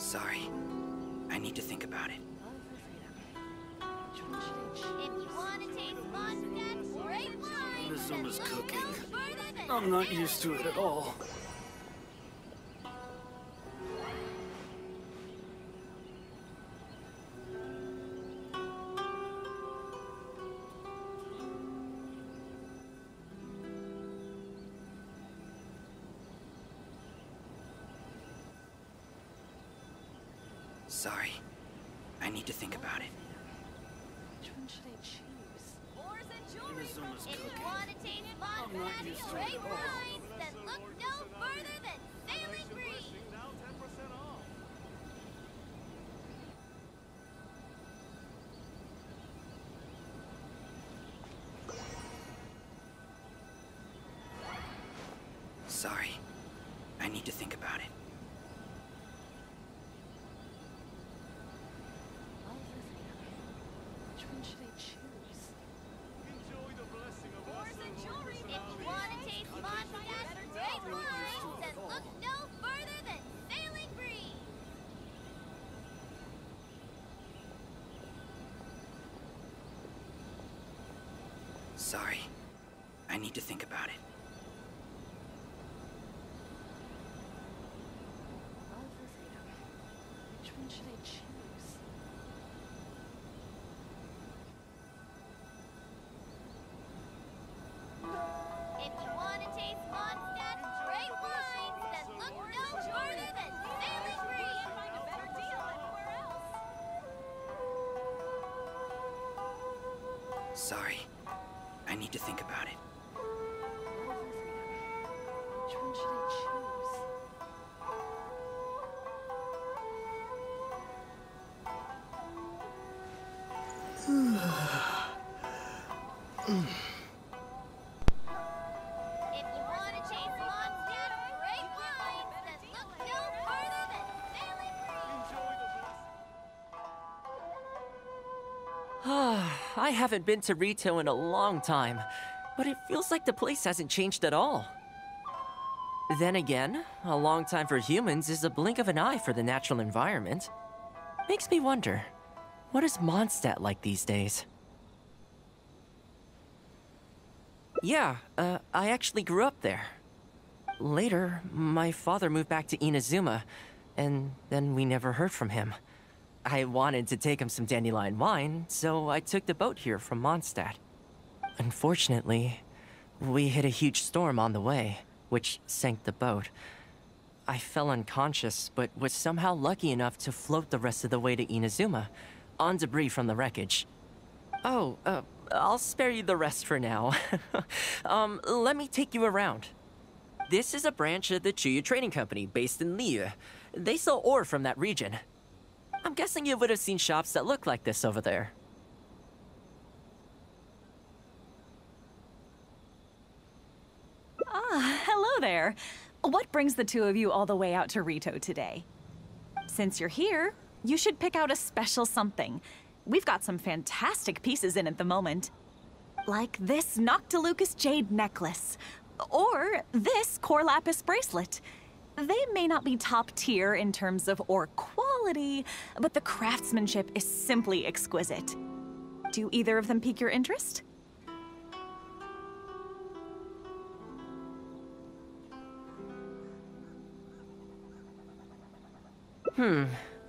Sorry. I need to think about it. If you want to taste Mondstadt's great wine, Inazuma's then look cooking. no further than I'm not used to it at all. Sorry. I need to think about it. Which one should I choose? Oars and jewelry from Inazuma's If you cooking. want to taste I'm not Mondstadt's used to great it at all. wines, then look no further than Sailing Breeze. Now 10% off. Sorry. I need to think about it. Love or freedom? Which one should I choose? Enjoy the blessing of our Oars and Lord jewelry. for If you want to taste Mondstadt's great wines, then look no further than Sailing Breeze. Sorry. I need to think about it. Love or freedom? Which one should I choose? If you want to taste Mondstadt's great wines, then look no further than Sailing Breeze. Find a better deal anywhere else. Sorry. I need to think about it. Love or freedom? Which one should I choose? If you want to taste Mondstadt's great wines, then look no further than Sailing Breeze. I haven't been to Rito in a long time, but it feels like the place hasn't changed at all. Then again, a long time for humans is a blink of an eye for the natural environment. Makes me wonder, what is Mondstadt like these days? Yeah, I actually grew up there. Later, my father moved back to Inazuma, and then we never heard from him. I wanted to take him some dandelion wine, so I took the boat here from Mondstadt. Unfortunately, we hit a huge storm on the way, which sank the boat. I fell unconscious, but was somehow lucky enough to float the rest of the way to Inazuma, on debris from the wreckage. Oh, I'll spare you the rest for now. Let me take you around. This is a branch of the Chuyu Trading Company based in Liu. They sell ore from that region. I'm guessing you would have seen shops that look like this over there. Ah, hello there. What brings the two of you all the way out to Rito today? Since you're here, you should pick out a special something. We've got some fantastic pieces in at the moment. Like this Noctilucus jade necklace. Or this Core Lapis bracelet. They may not be top tier in terms of ore quality, but the craftsmanship is simply exquisite. Do either of them pique your interest?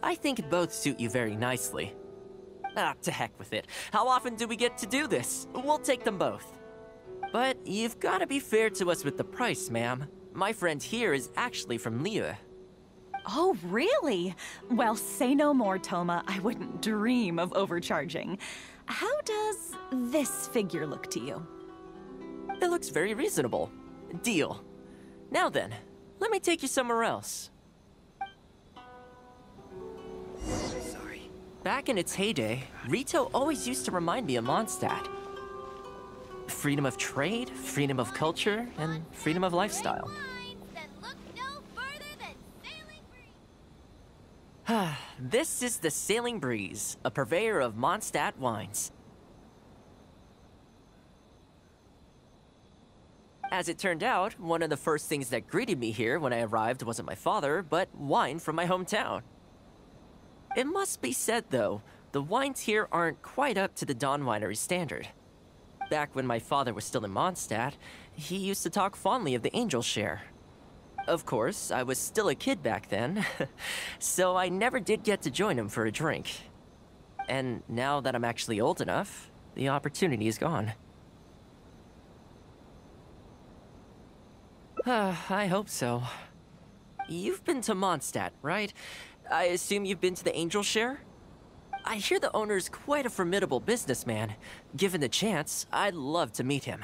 I think both suit you very nicely. Ah, to heck with it. How often do we get to do this? We'll take them both. But you've got to be fair to us with the price, ma'am. My friend here is actually from Liu. Oh, really? Well, say no more, Toma. I wouldn't dream of overcharging. How does this figure look to you? It looks very reasonable. Deal. Now then, let me take you somewhere else. Sorry. Back in its heyday, Rito always used to remind me of Mondstadt. Freedom of trade, freedom of culture, and freedom of lifestyle. Wines, then look no further than Sailing Breeze. This is the Sailing Breeze, a purveyor of Mondstadt wines. As it turned out, one of the first things that greeted me here when I arrived wasn't my father, but wine from my hometown. It must be said, though, the wines here aren't quite up to the Dawn Winery standard. Back when my father was still in Mondstadt, he used to talk fondly of the Angel Share. Of course, I was still a kid back then, so I never did get to join him for a drink. And now that I'm actually old enough, the opportunity is gone. I hope so. You've been to Mondstadt, right? I assume you've been to the Angel Share? I hear the owner's quite a formidable businessman. Given the chance, I'd love to meet him.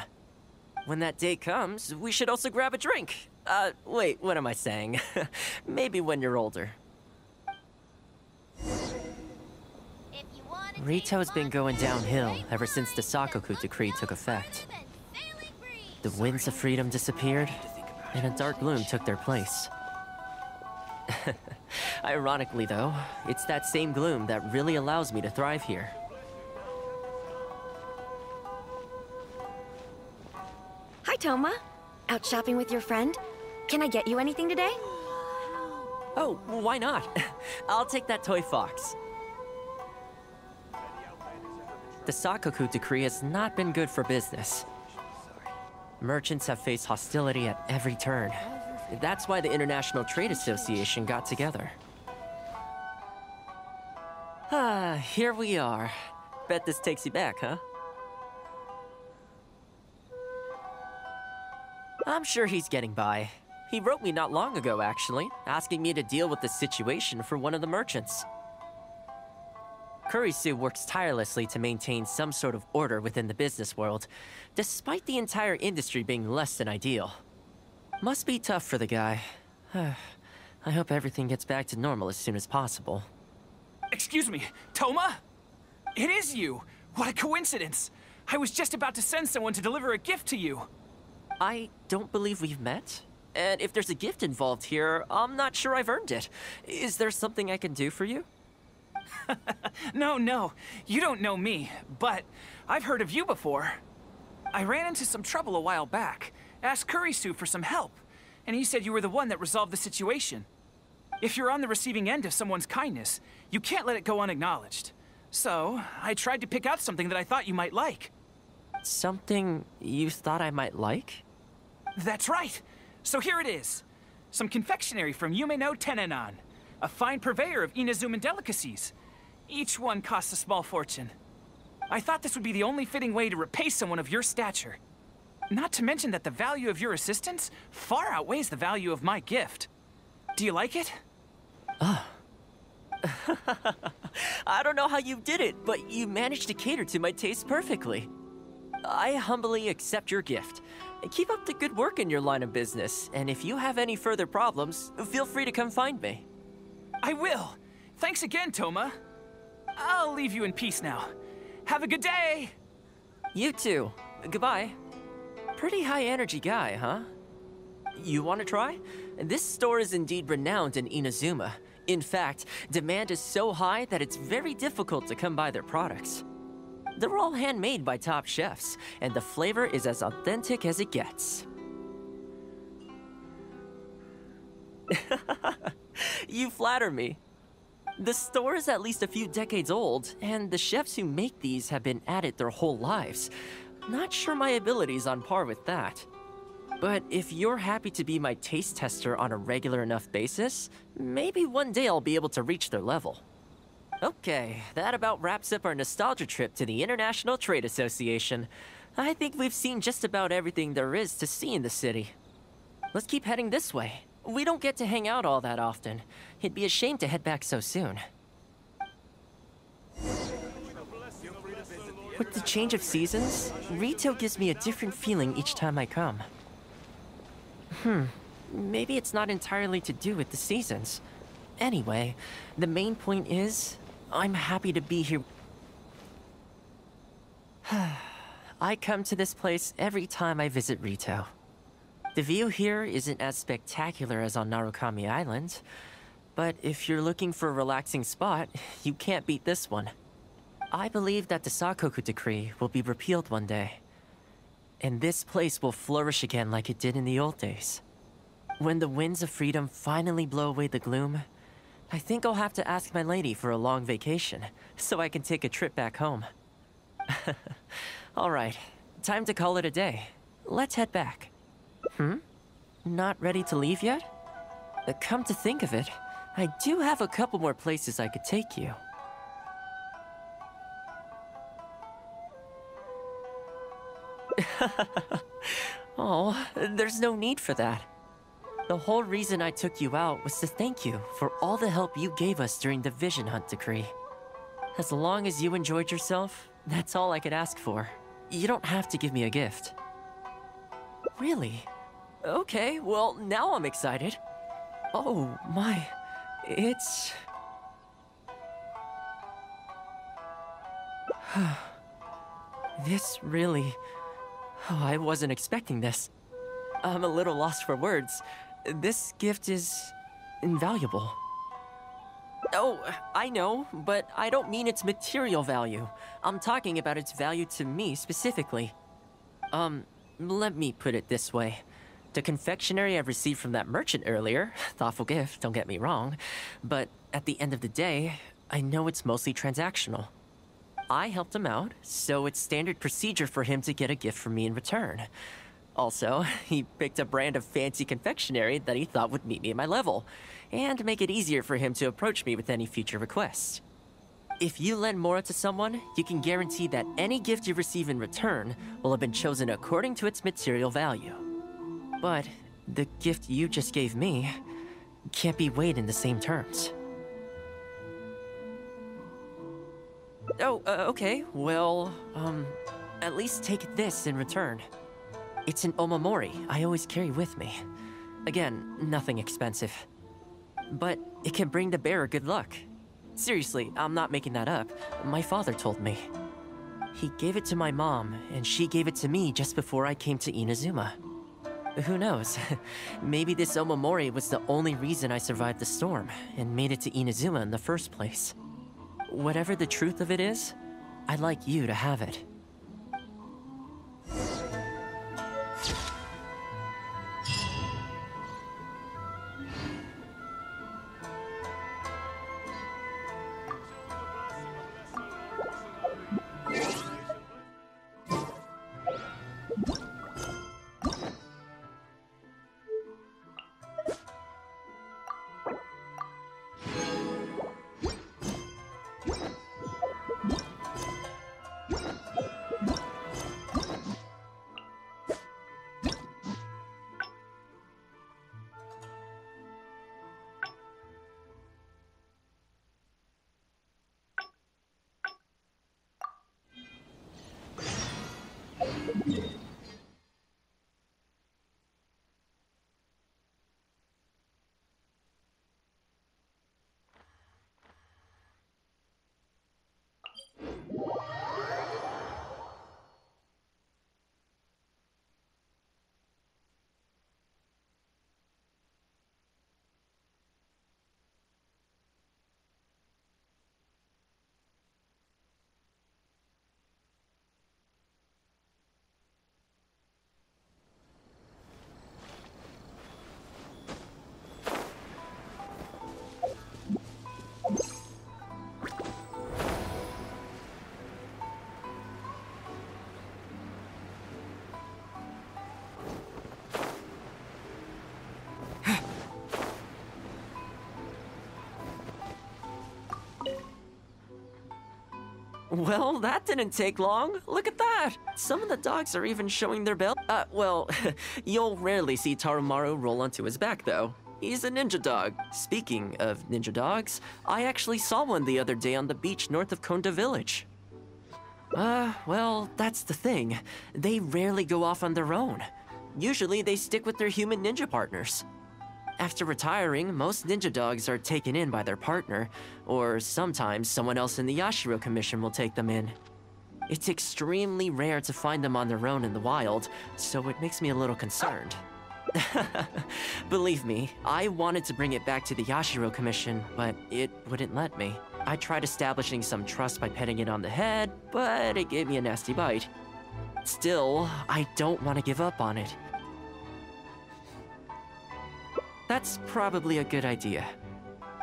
When that day comes, we should also grab a drink. Wait, what am I saying? Maybe when you're older. If you want to Rito's taste been going monsters, downhill great ever since the wines that Sakoku look decree no took effect. shorter than sailing breeze. The winds of freedom disappeared, and a dark gloom took their place. Ironically, though, it's that same gloom that really allows me to thrive here. Hi, Toma. Out shopping with your friend? Can I get you anything today? Oh, why not? I'll take that toy fox. The Sakoku decree has not been good for business. Merchants have faced hostility at every turn. That's why the International Trade Association got together. Here we are. Bet this takes you back, huh? I'm sure he's getting by. He wrote me not long ago, actually, asking me to deal with the situation for one of the merchants. Kurisu works tirelessly to maintain some sort of order within the business world, despite the entire industry being less than ideal. Must be tough for the guy. I hope everything gets back to normal as soon as possible. Excuse me, Toma? It is you! What a coincidence! I was just about to send someone to deliver a gift to you. I don't believe we've met. And if there's a gift involved here, I'm not sure I've earned it. Is there something I can do for you? No, you don't know me, but I've heard of you before. I ran into some trouble a while back, asked Kurisu for some help, and he said you were the one that resolved the situation. If you're on the receiving end of someone's kindness, you can't let it go unacknowledged. So, I tried to pick out something that I thought you might like. Something you thought I might like? That's right! So here it is. Some confectionery from Yume no Tenenan, a fine purveyor of Inazuman delicacies. Each one costs a small fortune. I thought this would be the only fitting way to repay someone of your stature. Not to mention that the value of your assistance far outweighs the value of my gift. Do you like it? I don't know how you did it, but you managed to cater to my taste perfectly. I humbly accept your gift. Keep up the good work in your line of business, and if you have any further problems, feel free to come find me. I will. Thanks again, Toma. I'll leave you in peace now. Have a good day! You too. Goodbye. Pretty high energy guy, huh? You want to try? This store is indeed renowned in Inazuma. In fact, demand is so high that it's very difficult to come by their products. They're all handmade by top chefs, and the flavor is as authentic as it gets. You flatter me. The store is at least a few decades old, and the chefs who make these have been at it their whole lives. Not sure my ability's on par with that. But if you're happy to be my taste tester on a regular enough basis, maybe one day I'll be able to reach their level. Okay, that about wraps up our nostalgia trip to the International Trade Association. I think we've seen just about everything there is to see in the city. Let's keep heading this way. We don't get to hang out all that often. It'd be a shame to head back so soon. With the change of seasons, Rito gives me a different feeling each time I come. Maybe it's not entirely to do with the seasons. Anyway, the main point is, I'm happy to be here. I come to this place every time I visit Rito. The view here isn't as spectacular as on Narukami Island, but if you're looking for a relaxing spot, you can't beat this one. I believe that the Sakoku decree will be repealed one day, and this place will flourish again like it did in the old days. When the winds of freedom finally blow away the gloom, I think I'll have to ask my lady for a long vacation, so I can take a trip back home. Alright, time to call it a day. Let's head back. Not ready to leave yet? Come to think of it, I do have a couple more places I could take you. Oh, there's no need for that. The whole reason I took you out was to thank you for all the help you gave us during the Vision Hunt decree. As long as you enjoyed yourself, that's all I could ask for. You don't have to give me a gift. Really? Okay, well, now I'm excited. Oh, my... It's... This really... Oh, I wasn't expecting this. I'm a little lost for words. This gift is... invaluable. Oh, I know, but I don't mean its material value. I'm talking about its value to me specifically. Let me put it this way. The confectionery I received from that merchant earlier, thoughtful gift, don't get me wrong, but at the end of the day, I know it's mostly transactional. I helped him out, so it's standard procedure for him to get a gift from me in return. Also, he picked a brand of fancy confectionery that he thought would meet me at my level, and make it easier for him to approach me with any future requests. If you lend Mora to someone, you can guarantee that any gift you receive in return will have been chosen according to its material value. But the gift you just gave me can't be weighed in the same terms. Oh, okay, well, at least take this in return. It's an omamori I always carry with me. Again, nothing expensive. But it can bring the bearer good luck. Seriously, I'm not making that up. My father told me. He gave it to my mom, and she gave it to me just before I came to Inazuma. Who knows? Maybe this omamori was the only reason I survived the storm and made it to Inazuma in the first place. Whatever the truth of it is, I'd like you to have it. Well, that didn't take long. Look at that! Some of the dogs are even showing their bell. Well, you'll rarely see Tarumaru roll onto his back, though. He's a ninja dog. Speaking of ninja dogs, I actually saw one the other day on the beach north of Konda Village. Well, that's the thing. They rarely go off on their own. Usually they stick with their human ninja partners. After retiring, most ninja dogs are taken in by their partner, or sometimes someone else in the Yashiro Commission will take them in. It's extremely rare to find them on their own in the wild, so it makes me a little concerned. Believe me, I wanted to bring it back to the Yashiro Commission, but it wouldn't let me. I tried establishing some trust by petting it on the head, but it gave me a nasty bite. Still, I don't want to give up on it. That's probably a good idea.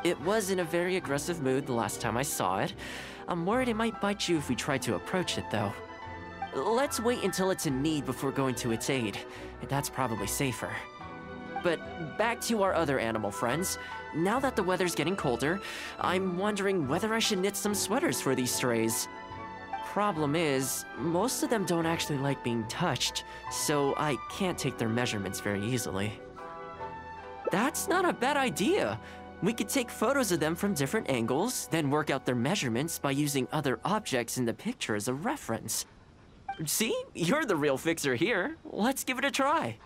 It was in a very aggressive mood the last time I saw it. I'm worried it might bite you if we try to approach it, though. Let's wait until it's in need before going to its aid. That's probably safer. But back to our other animal friends. Now that the weather's getting colder, I'm wondering whether I should knit some sweaters for these strays. Problem is, most of them don't actually like being touched, so I can't take their measurements very easily. That's not a bad idea. We could take photos of them from different angles, then work out their measurements by using other objects in the picture as a reference. See? You're the real fixer here. Let's give it a try.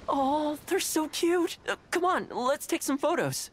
Oh, they're so cute. Come on, let's take some photos.